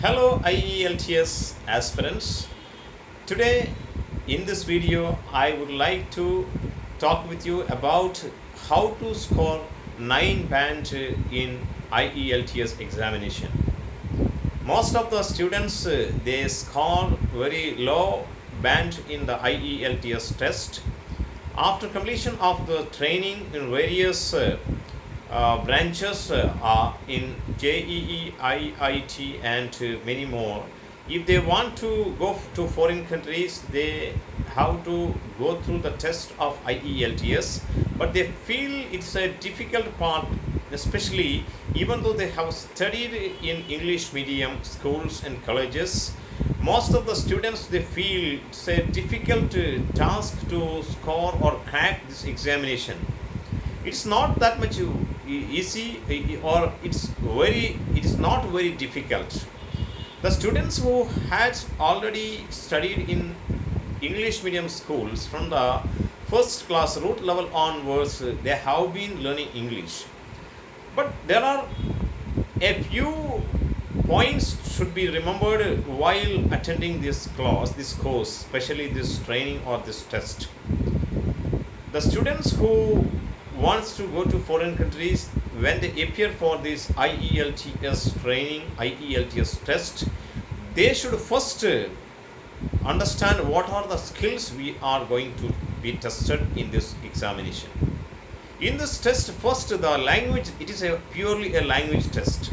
Hello IELTS aspirants. Today in this video I would like to talk with you about how to score 9 band in IELTS examination. Most of the students they score very low band in the IELTS test. After completion of the training in various branches in JEE, IIT, and many more. If they want to go to foreign countries, they have to go through the test of IELTS, but they feel it's a difficult part, especially even though they have studied in English medium schools and colleges. Most of the students they feel it's a difficult task to score or crack this examination. It's not that much easy, or it is not very difficult. The students who had already studied in English medium schools from the first class root level onwards, they have been learning English. But there are a few points should be remembered while attending this class, this course, especially this training or this test. The students who wants to go to foreign countries, when they appear for this IELTS training, IELTS test, they should first understand what are the skills we are going to be tested in this examination. In this test, first the language, it is purely a language test.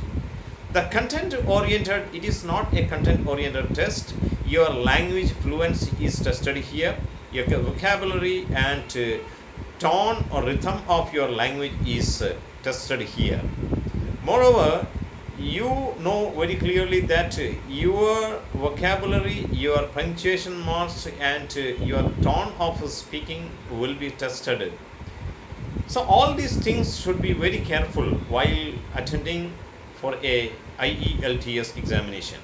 The content oriented, it is not a content oriented test. Your language fluency is tested here. Your vocabulary and tone or rhythm of your language is tested here. Moreover, you know very clearly that your vocabulary, your punctuation marks, and your tone of speaking will be tested. So all these things should be very careful while attending for a IELTS examination.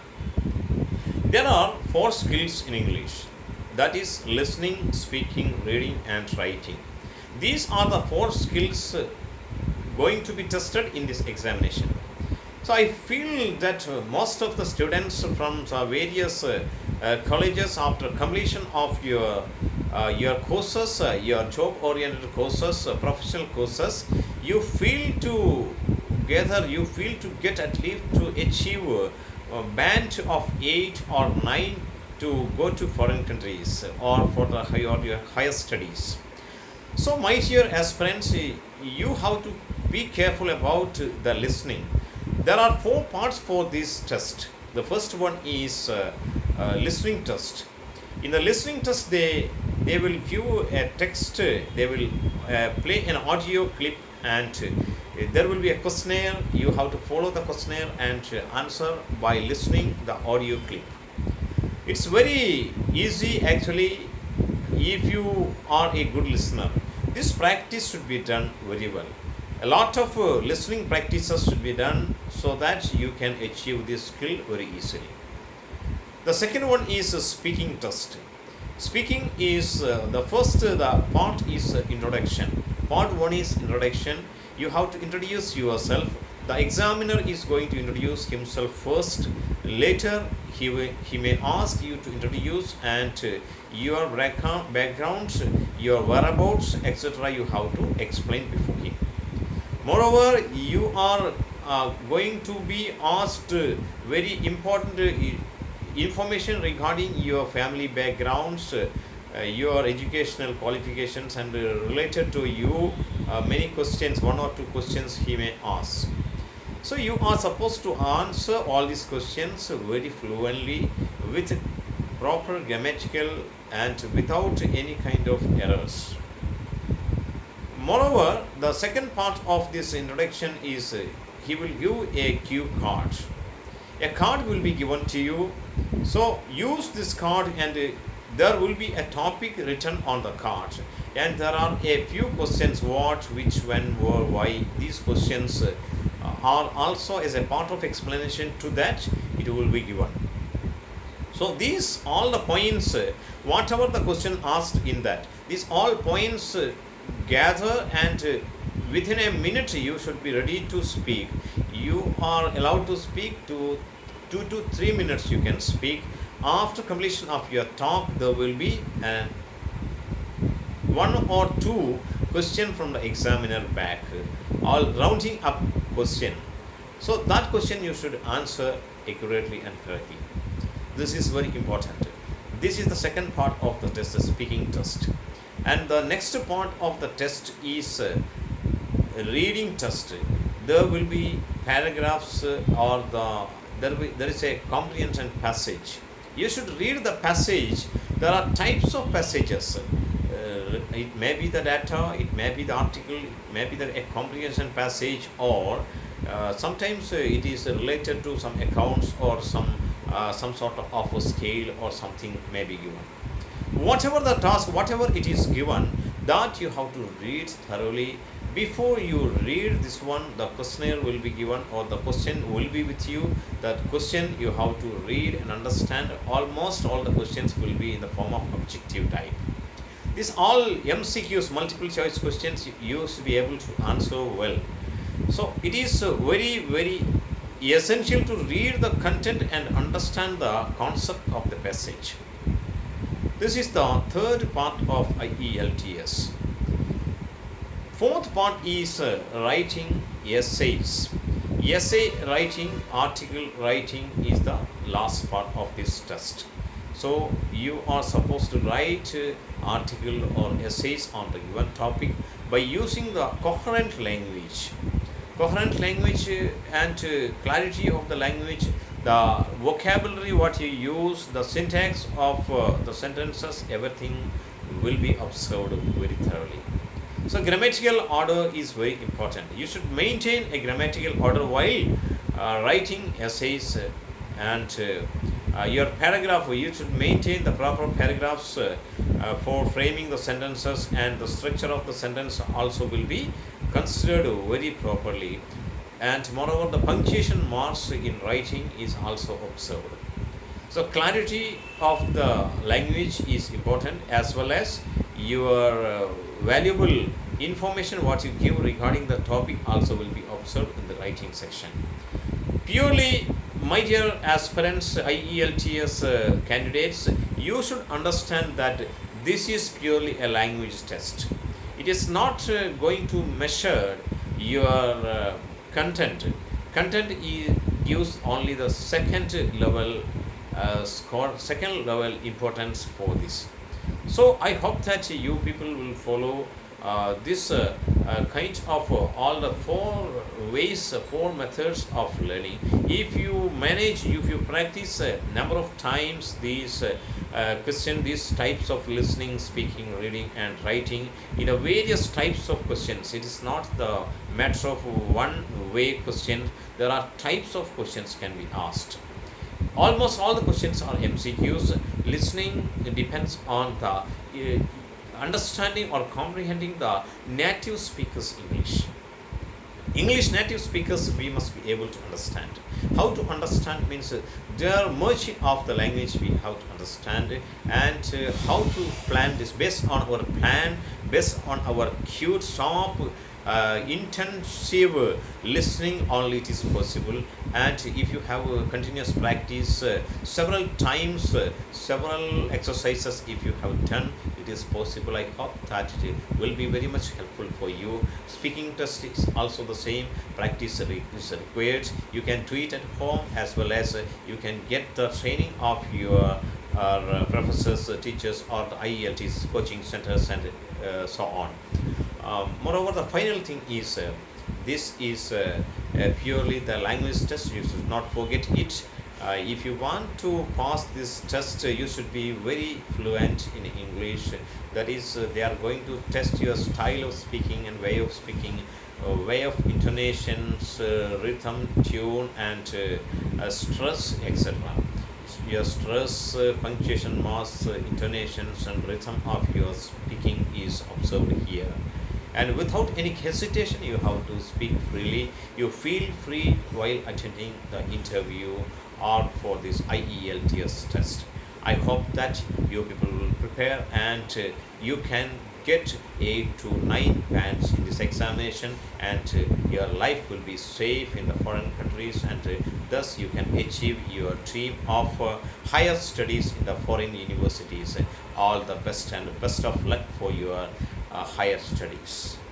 There are 4 skills in English, that is listening, speaking, reading, and writing. These are the 4 skills going to be tested in this examination. So I feel that most of the students from various colleges, after completion of your courses, your job oriented courses, professional courses, you feel to get at least to achieve a band of 8 or 9 to go to foreign countries or for your higher studies. So my dear aspirants, you have to be careful about the listening. There are 4 parts for this test. The first one is listening test. In the listening test, they will give a text, they will play an audio clip, and there will be a questionnaire. You have to follow the questionnaire and answer by listening the audio clip. It's very easy actually if you are a good listener. This practice should be done very well. A lot of listening practices should be done so that you can achieve this skill very easily. The second one is a speaking test. Speaking is the part is introduction. Part 1 is introduction. You have to introduce yourself. The examiner is going to introduce himself first. Later, he may ask you to introduce, and your background, your whereabouts, etc. you have to explain before him. Moreover, you are going to be asked very important information regarding your family backgrounds, your educational qualifications, and related to you, many questions, 1 or 2 questions he may ask. So you are supposed to answer all these questions very fluently with proper grammatical and without any kind of errors. Moreover, the second part of this introduction is he will give a cue card. A card will be given to you. So use this card, and there will be a topic written on the card. And there are a few questions: what, which, when, where, why. These questions are also as a part of explanation to that it will be given. So these all the points, whatever the question asked in that, these all points gather, and within a minute you should be ready to speak. You are allowed to speak to 2 to 3 minutes you can speak. After completion of your talk, there will be one or two question from the examiner back, all rounding up question. So that question you should answer accurately and correctly. This is very important. This is the second part of the test, the speaking test. And the next part of the test is reading test. There will be paragraphs or there is a comprehension passage. You should read the passage. There are types of passages. It may be the data, it may be the article, it may be a comprehension passage, or sometimes it is related to some accounts or some sort of a scale or something may be given. Whatever the task, whatever it is given, that you have to read thoroughly. Before you read this one, the questionnaire will be given or the question will be with you. That question you have to read and understand. Almost all the questions will be in the form of objective type. These all MCQs, multiple choice questions, you should be able to answer well. So it is very essential to read the content and understand the concept of the passage. This is the third part of IELTS. Fourth part is writing essays. Essay writing, article writing is the last part of this test. So you are supposed to write article or essays on the given topic by using the coherent language. Coherent language and clarity of the language, the vocabulary what you use, the syntax of the sentences, everything will be observed very thoroughly. So grammatical order is very important. You should maintain a grammatical order while writing essays and your paragraph. You should maintain the proper paragraphs for framing the sentences, and the structure of the sentence also will be considered very properly. And moreover, the punctuation marks in writing is also observed. So clarity of the language is important, as well as your valuable information what you give regarding the topic also will be observed in the writing section. Purely, my dear aspirants, IELTS candidates, you should understand that this is purely a language test. It is not going to measure your content. Content gives only the second level score, second level importance for this. So I hope that you people will follow this kind of all the four ways, four methods of learning. If you manage, if you practice a number of times these these types of listening, speaking, reading and writing in a various types of questions, it is not the matter of one way question. There are types of questions can be asked. Almost all the questions are MCQs. Listening depends on the understanding or comprehending the native speakers' English. English native speakers we must be able to understand. How to understand means their merging of the language we have to understand, and how to plan this based on our plan, based on our cute, sharp, intensive listening only it is possible. And if you have continuous practice several times, several exercises if you have done, it is possible. I hope that it will be very much helpful for you. Speaking test is also the same. Practice is required. You can do it at home, as well as you can get the training of your professors, teachers, or the IELTS coaching centers, and so on. Moreover, the final thing is this is purely the language test. You should not forget it. If you want to pass this test, you should be very fluent in English. That is, they are going to test your style of speaking and way of speaking, way of intonations, rhythm, tune, and stress, etc. Your stress, punctuation marks, intonations, and rhythm of your speaking is observed here. And without any hesitation, you have to speak freely. You feel free while attending the interview or for this IELTS test. I hope that you people will prepare and you can get 8 to 9 bands in this examination, and your life will be safe in the foreign countries, and thus you can achieve your dream of higher studies in the foreign universities. All the best and best of luck for your higher studies.